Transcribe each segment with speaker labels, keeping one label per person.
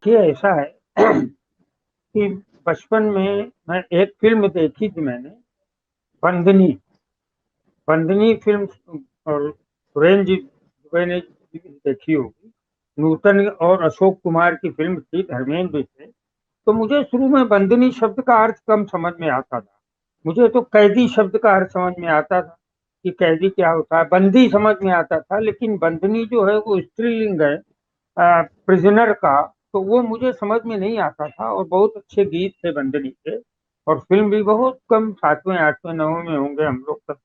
Speaker 1: देखिए ऐसा है कि बचपन में मैं एक फ़िल्म देखी थी मैंने, बंदनी। बंदनी फ़िल्म और सुरेंद्र जी दुबे ने देखी होगी। नूतन और अशोक कुमार की फ़िल्म थी, धर्मेंद्र भी थे। तो मुझे शुरू में बंदनी शब्द का अर्थ कम समझ में आता था। मुझे तो कैदी शब्द का अर्थ समझ में आता था कि कैदी क्या होता है, बंदी समझ में आता था, लेकिन बंदनी जो है वो स्त्रीलिंग है प्रिजनर का, तो वो मुझे समझ में नहीं आता था। और बहुत अच्छे गीत थे बंदनी के, और फिल्म भी बहुत कम 7वें 8वें 9वें में होंगे हम लोग तक।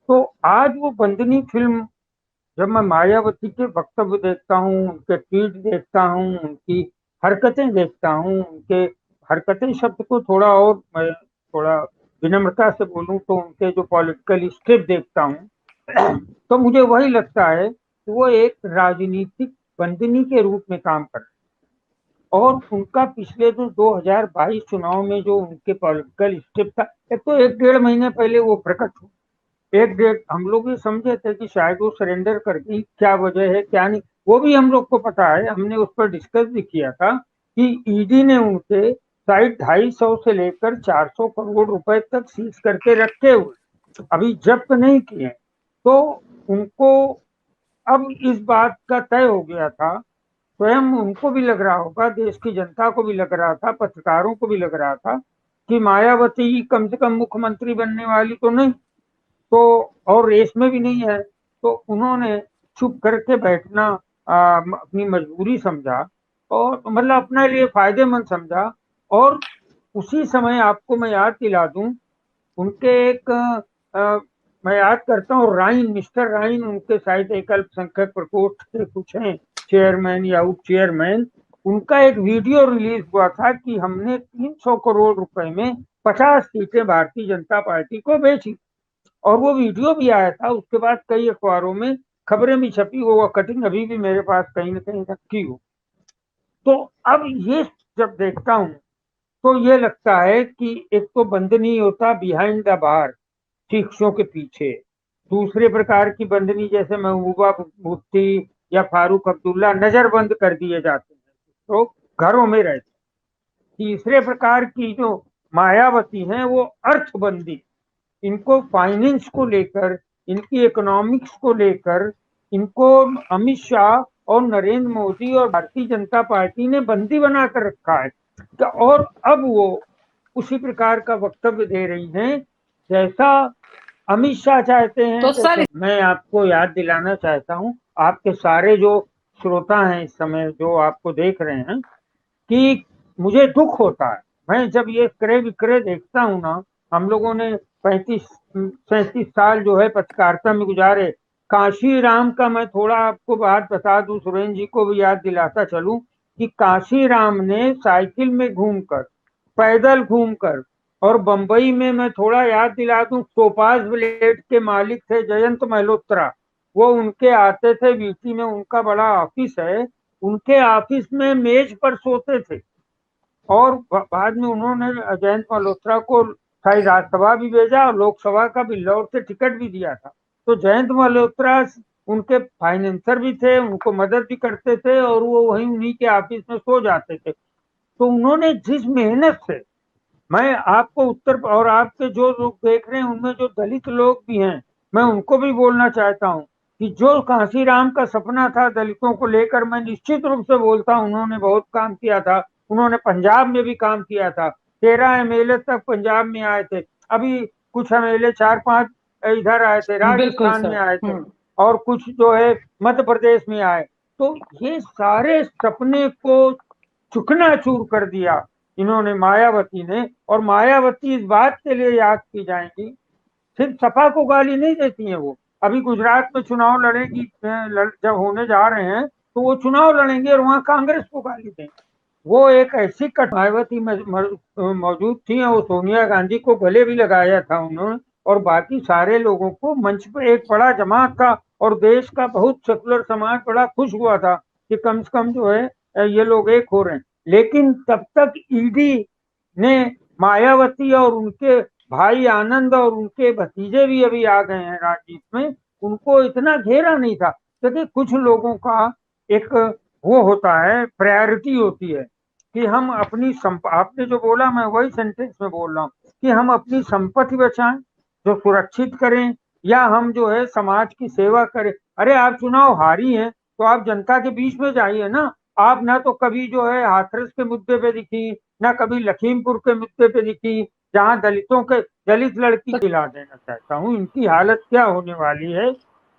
Speaker 1: तो आज वो बंदनी फिल्म जब मैं मायावती के वक्तव्य देखता हूँ, उनके ट्वीट देखता हूँ, उनकी हरकतें देखता हूँ, उनके हरकतें शब्द को थोड़ा और मैं थोड़ा विनम्रता से बोलूँ तो उनके जो पॉलिटिकल स्क्रिप्ट देखता हूँ तो मुझे वही लगता है कि वो एक राजनीतिक बंदनी के रूप में काम कर रहे हैं। और उनका पिछले जो 2022 चुनाव में जो उनके पॉलिटिकल स्क्रिप्ट था, एक तो 1 डेढ़ महीने पहले वो प्रकट हुआ। एक डेढ़ हम लोग ये समझे थे कि शायद वो सरेंडर कर गई, क्या वजह है क्या नहीं वो भी हम लोग को पता है, हमने उस पर डिस्कस भी किया था कि ईडी ने उनके साइड 250 से लेकर 400 करोड़ रुपए तक सीज करके रखे हुए, अभी जब्त नहीं किए। तो उनको अब इस बात का तय हो गया था, स्वयं उनको भी लग रहा होगा, देश की जनता को भी लग रहा था, पत्रकारों को भी लग रहा था कि मायावती कम से कम मुख्यमंत्री बनने वाली तो नहीं, तो और रेस में भी नहीं है। तो उन्होंने चुप करके बैठना अपनी मजबूरी समझा, और मतलब अपने लिए फायदेमंद समझा। और उसी समय आपको मैं याद दिला दूं, उनके एक मैं याद करता हूँ, राइन, मिस्टर राइन उनके शायद एक अल्पसंख्यक प्रकोष्ठ के कुछ हैं चेयरमैन या उप चेयरमैन। उनका एक वीडियो रिलीज हुआ था कि हमने 300 करोड़ रुपए में 50 सीटें भारतीय जनता पार्टी को बेची, और वो वीडियो भी आया था। उसके बाद कई अखबारों में खबरें भी छपी, वो कटिंग अभी भी मेरे पास कहीं ना कहीं रखी हो। तो अब ये जब देखता हूँ तो ये लगता है कि एक तो बंदनी होता बिहाइंड द बार, शीशों के पीछे। दूसरे प्रकार की बंदनी जैसे महबूबा मुफ्ती या फारूक अब्दुल्ला नजर बंद कर दिए जाते हैं तो घरों में रहते। तीसरे प्रकार की जो मायावती हैं वो अर्थबंदी, इनको फाइनेंस को लेकर, इनकी इकोनॉमिक्स को लेकर, इनको अमित शाह और नरेंद्र मोदी और भारतीय जनता पार्टी ने बंदी बनाकर रखा है। और अब वो उसी प्रकार का वक्तव्य दे रही हैं जैसा अमित शाह चाहते हैं।
Speaker 2: तो सर,
Speaker 1: जैसे मैं आपको याद दिलाना चाहता हूँ, आपके सारे जो श्रोता हैं इस समय जो आपको देख रहे हैं, कि मुझे दुख होता है मैं जब ये क्रय विक्रय देखता हूँ ना। हम लोगों ने 35 37 साल जो है पत्रकारिता में गुजारे। काशी राम का मैं थोड़ा आपको बात बता दूं, सुरेंद्र जी को भी याद दिलाता चलूं कि काशी राम ने साइकिल में घूमकर, पैदल घूमकर, और बंबई में मैं थोड़ा याद दिला दूं, टोपाज ब्लेड के मालिक थे जयंत मल्होत्रा, वो उनके आते थे वीटी में, उनका बड़ा ऑफिस है, उनके ऑफिस में मेज पर सोते थे। और बाद में उन्होंने जयंत मल्होत्रा को शायद राज्यसभा भी भेजा और लोकसभा का भी लौट से टिकट भी दिया था। तो जयंत मल्होत्रा उनके फाइनेंसर भी थे, उनको मदद भी करते थे, और वो वहीं उन्हीं के ऑफिस में सो जाते थे। तो उन्होंने जिस मेहनत से, मैं आपको उत्तर, और आपके जो लोग देख रहे हैं उनमें जो दलित लोग भी हैं, मैं उनको भी बोलना चाहता हूँ कि जो कांशीराम का सपना था दलितों को लेकर, मैं निश्चित रूप से बोलता हूँ उन्होंने बहुत काम किया था। उन्होंने पंजाब में भी काम किया था, 13 एमएलए तक पंजाब में आए थे, अभी कुछ एमएलए 4 5 इधर आए थे,
Speaker 2: बिल्कुल
Speaker 1: राजस्थान में
Speaker 2: सर।
Speaker 1: आए थे, और कुछ जो है मध्य प्रदेश में आए। तो ये सारे सपने को चुकना चूर कर दिया इन्होंने, मायावती ने। और मायावती इस बात के लिए याद की जाएंगी, सिर्फ सपा को गाली नहीं देती हैं वो, अभी गुजरात में चुनाव लड़ेगी, जब होने जा रहे हैं तो वो चुनाव लड़ेंगे और वहां कांग्रेस को गाली देंगे। वो एक ऐसी कट मायावती मौजूद थी, और सोनिया गांधी को गले भी लगाया था उन्होंने, और बाकी सारे लोगों को मंच पर एक बड़ा जमात था, और देश का बहुत सेकुलर समाज बड़ा खुश हुआ था कि कम से कम जो है ये लोग एक हो रहे हैं। लेकिन तब तक ईडी ने मायावती और उनके भाई आनंद और उनके भतीजे भी अभी आ गए हैं राजनीति में, उनको इतना घेरा नहीं था, क्योंकि कुछ लोगों का एक वो होता है, प्रायोरिटी होती है कि हम अपनी आपने जो बोला मैं वही सेंटेंस में बोल रहा हूँ कि हम अपनी संपत्ति बचाएं, जो सुरक्षित करें, या हम जो है समाज की सेवा करें। अरे आप चुनाव हारी हैं तो आप जनता के बीच में जाइए ना। आप ना तो कभी जो है हाथरस के मुद्दे पे दिखी, ना कभी लखीमपुर के मुद्दे पे दिखी, जहाँ दलित लड़की दिला देना चाहता हूँ इनकी हालत क्या होने वाली है।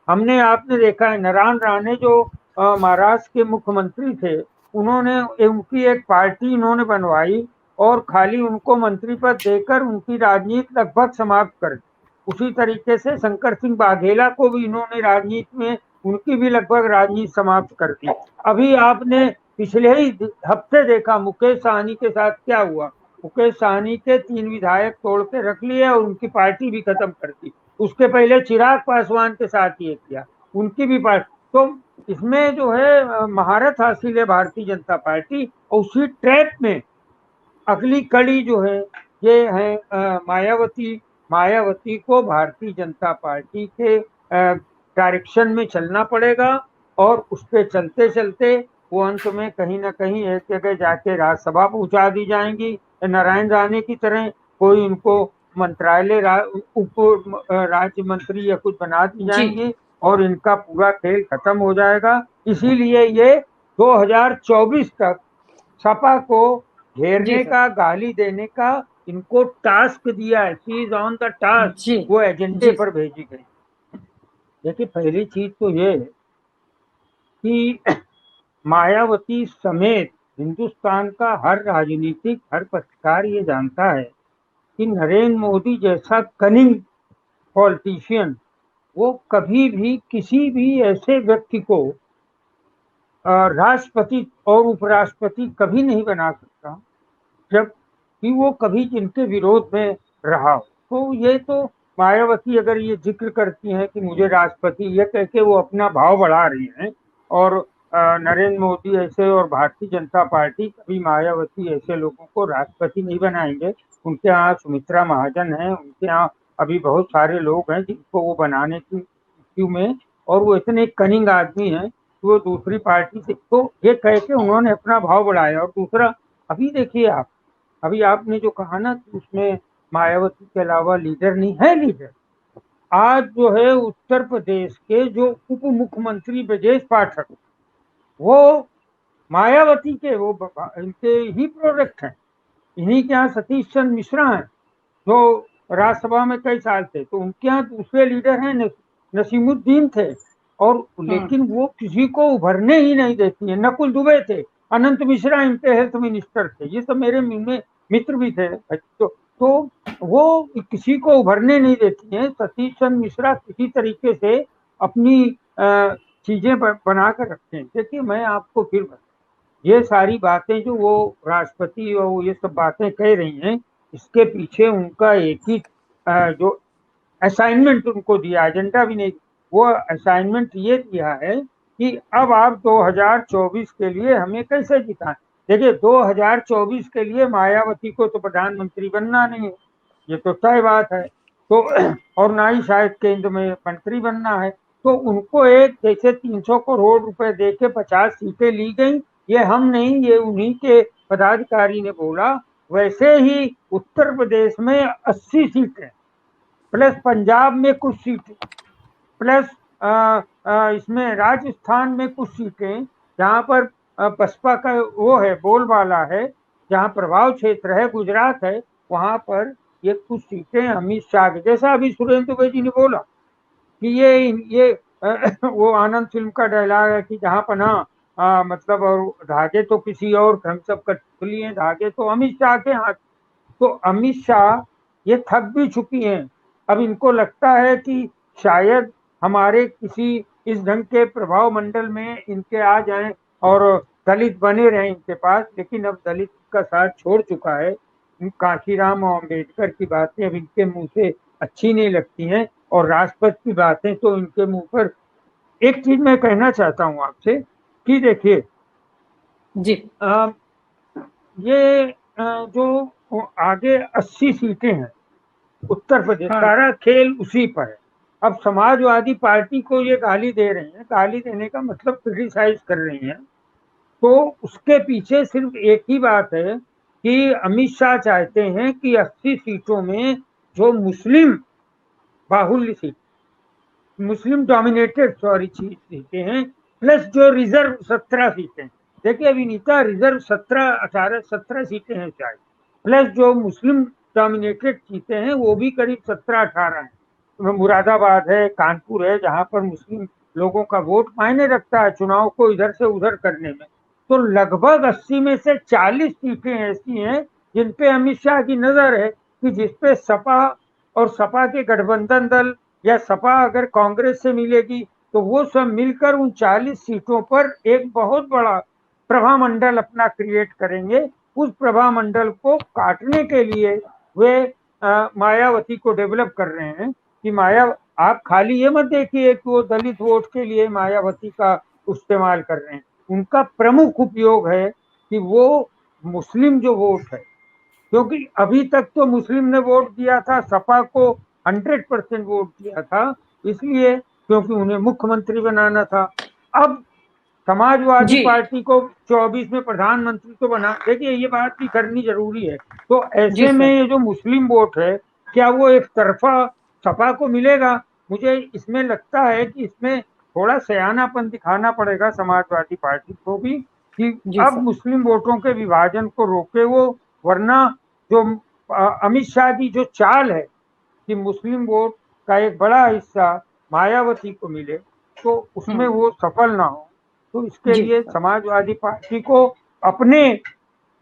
Speaker 1: हमने आपने देखा है नारायण राणे जो महाराष्ट्र के मुख्यमंत्री थे, उन्होंने उनकी एक पार्टी इन्होंने बनवाई और खाली उनको मंत्री पद देकर उनकी राजनीति लगभग समाप्त कर दी। उसी तरीके से शंकर सिंह वाघेला को भी इन्होंने राजनीति में उनकी भी लगभग राजनीति समाप्त कर दी। अभी आपने पिछले ही हफ्ते देखा मुकेश सहनी के साथ क्या हुआ। मुकेश सहनी के 3 विधायक तोड़ के रख लिए और उनकी पार्टी भी खत्म कर दी। उसके पहले चिराग पासवान के साथ ये किया, उनकी भी पार्टी। तो इसमें जो है महारत हासिल है भारतीय जनता पार्टी। और उसी ट्रैप में अगली कड़ी जो है ये है मायावती। मायावती को भारतीय जनता पार्टी के डायरेक्शन में चलना पड़ेगा और उस पर चलते चलते वो अंत में कहीं ना कहीं एक जगह जाके राज्यसभा पहुंचा दी जाएंगी। नारायण राणे की तरह कोई उनको मंत्रालय उप राज्य मंत्री या कुछ बना दी जाएंगी और इनका पूरा खेल खत्म हो जाएगा। इसीलिए ये 2024 तक सपा को घेरने का, गाली देने का इनको टास्क दिया है। She is on the task, वो एजेंडे पर भेजी गई। देखिए पहली चीज तो ये है कि मायावती समेत हिंदुस्तान का हर राजनीतिक, हर पत्रकार ये जानता है कि नरेंद्र मोदी जैसा कनिंग पॉलिटिशियन वो कभी भी किसी भी ऐसे व्यक्ति को राष्ट्रपति और उपराष्ट्रपति कभी नहीं बना सकता जब कि वो कभी जिनके विरोध में रहा हो। तो ये तो मायावती अगर ये जिक्र करती हैं कि मुझे राष्ट्रपति, ये कह के वो अपना भाव बढ़ा रही हैं। और नरेंद्र मोदी ऐसे और भारतीय जनता पार्टी कभी मायावती ऐसे लोगों को राष्ट्रपति नहीं बनाएंगे। उनके यहाँ सुमित्रा महाजन है, उनके यहाँ अभी बहुत सारे लोग हैं जिनको वो बनाने की क्यू में, और वो इतने कनिंग आदमी हैं कि वो दूसरी पार्टी से, तो ये कह के उन्होंने अपना भाव बढ़ाया। और दूसरा, अभी देखिए आप, अभी आपने जो कहा ना कि उसमें मायावती के अलावा लीडर नहीं है। लीडर आज जो है उत्तर प्रदेश के जो उप मुख्यमंत्री ब्रजेश पाठक, वो मायावती के वो इनके ही प्रोडक्ट हैं। इन्हीं के यहाँ सतीश चंद्र मिश्रा हैं जो राज्यसभा में कई साल थे, तो उनके यहाँ दूसरे लीडर हैं नसीमुद्दीन थे। और लेकिन वो किसी को उभरने ही नहीं देती है। नकुल दुबे थे, अनंत मिश्रा इनके हेल्थ मिनिस्टर थे, ये सब मेरे मित्र भी थे। तो वो किसी को उभरने नहीं देती है। सतीश चंद्र मिश्रा किसी तरीके से अपनी चीजें बना कर रखते हैं। देखिए मैं आपको फिर ये सारी बातें जो वो राष्ट्रपति और ये सब बातें कह रही हैं, इसके पीछे उनका एक ही जो असाइनमेंट उनको दिया, एजेंडा भी नहीं, वो असाइनमेंट ये दिया है कि अब आप 2024 के लिए हमें कैसे जिताएं। देखिए 2024 के लिए मायावती को तो प्रधानमंत्री बनना नहीं है, ये तो तय बात है। तो और ना ही शायद केंद्र में मंत्री बनना है। तो उनको एक जैसे 300 करोड़ रुपए दे के 50 सीटें ली गई, ये हम नहीं, ये उन्हीं के पदाधिकारी ने बोला। वैसे ही उत्तर प्रदेश में 80 सीटें प्लस पंजाब में कुछ सीटें प्लस इसमें राजस्थान में कुछ सीटें जहां पर बसपा का वो है, बोलबाला है, जहां प्रभाव क्षेत्र है, गुजरात है, वहां पर ये कुछ सीटें अमित शाह, जैसा अभी सुरेंद्र दुबे जी ने बोला कि ये वो आनंद फिल्म का डायलॉग है कि जहां पर ना मतलब और धागे तो किसी और, हम सब कठपुतली हैं, धागे तो अमित शाह के हाथ। तो अमित शाह ये थक भी चुकी हैं। अब इनको लगता है कि शायद हमारे किसी इस ढंग के प्रभाव मंडल में इनके आ जाएं और दलित बने रहें इनके पास। लेकिन अब दलित का साथ छोड़ चुका है। काशीराम और अम्बेडकर की बातें अब इनके मुंह से अच्छी नहीं लगती हैं, और राष्ट्रपति की बातें तो इनके मुंह पर। एक चीज मैं कहना चाहता हूं आपसे कि देखिए
Speaker 2: जी
Speaker 1: ये जो आगे 80 सीटें हैं उत्तर प्रदेश, सारा खेल उसी पर है। अब समाजवादी पार्टी को ये गाली दे रही हैं, गाली देने का मतलब क्रिटिसाइज कर रही हैं तो उसके पीछे सिर्फ एक ही बात है कि अमित शाह चाहते हैं कि 80 सीटों में जो मुस्लिम बाहुल्य सीट, मुस्लिम डोमिनेटेड सीटें हैं, प्लस जो रिजर्व 17 सीटें, देखिए विनीता, रिजर्व 17 सीटें हैं शायद, प्लस जो मुस्लिम डोमिनेटेड सीटें हैं वो भी करीब 17-18 हैं। मुरादाबाद है, कानपुर है, जहां पर मुस्लिम लोगों का वोट मायने रखता है चुनाव को इधर से उधर करने में। तो लगभग 80 में से 40 सीटें ऐसी हैं जिन पे अमित शाह की नजर है कि जिसपे सपा और सपा के गठबंधन दल या सपा अगर कांग्रेस से मिलेगी तो वो सब मिलकर उन 40 सीटों पर एक बहुत बड़ा प्रभा मंडल अपना क्रिएट करेंगे। उस प्रभा मंडल को काटने के लिए वे मायावती को डेवलप कर रहे हैं कि आप खाली ये मत देखिए कि वो दलित वोट के लिए मायावती का इस्तेमाल कर रहे हैं, उनका प्रमुख उपयोग है कि वो मुस्लिम जो वोट है, क्योंकि अभी तक तो मुस्लिम ने वोट दिया था सपा को, 100% वोट दिया था, इसलिए क्योंकि उन्हें मुख्यमंत्री बनाना था। अब समाजवादी पार्टी को 24 में प्रधानमंत्री तो बना, देखिए ये बात भी करनी जरूरी है। तो ऐसे में ये जो मुस्लिम वोट है, क्या वो एक तरफा सपा को मिलेगा? मुझे इसमें लगता है कि इसमें थोड़ा सयानापन दिखाना पड़ेगा समाजवादी पार्टी को भी कि अब मुस्लिम वोटों के विभाजन को रोके वो, वरना जो अमित शाह की जो चाल है कि मुस्लिम वोट का एक बड़ा हिस्सा मायावती को मिले तो उसमें वो सफल ना हो। तो इसके लिए समाजवादी पार्टी को अपने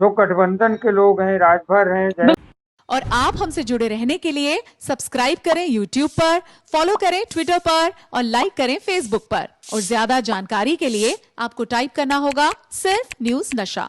Speaker 1: जो गठबंधन के लोग हैं, राजभर हैं,
Speaker 2: और आप हमसे जुड़े रहने के लिए सब्सक्राइब करें YouTube पर, फॉलो करें ट्विटर पर और लाइक करें Facebook पर। और ज्यादा जानकारी के लिए आपको टाइप करना होगा सिर्फ न्यूज़ नशा।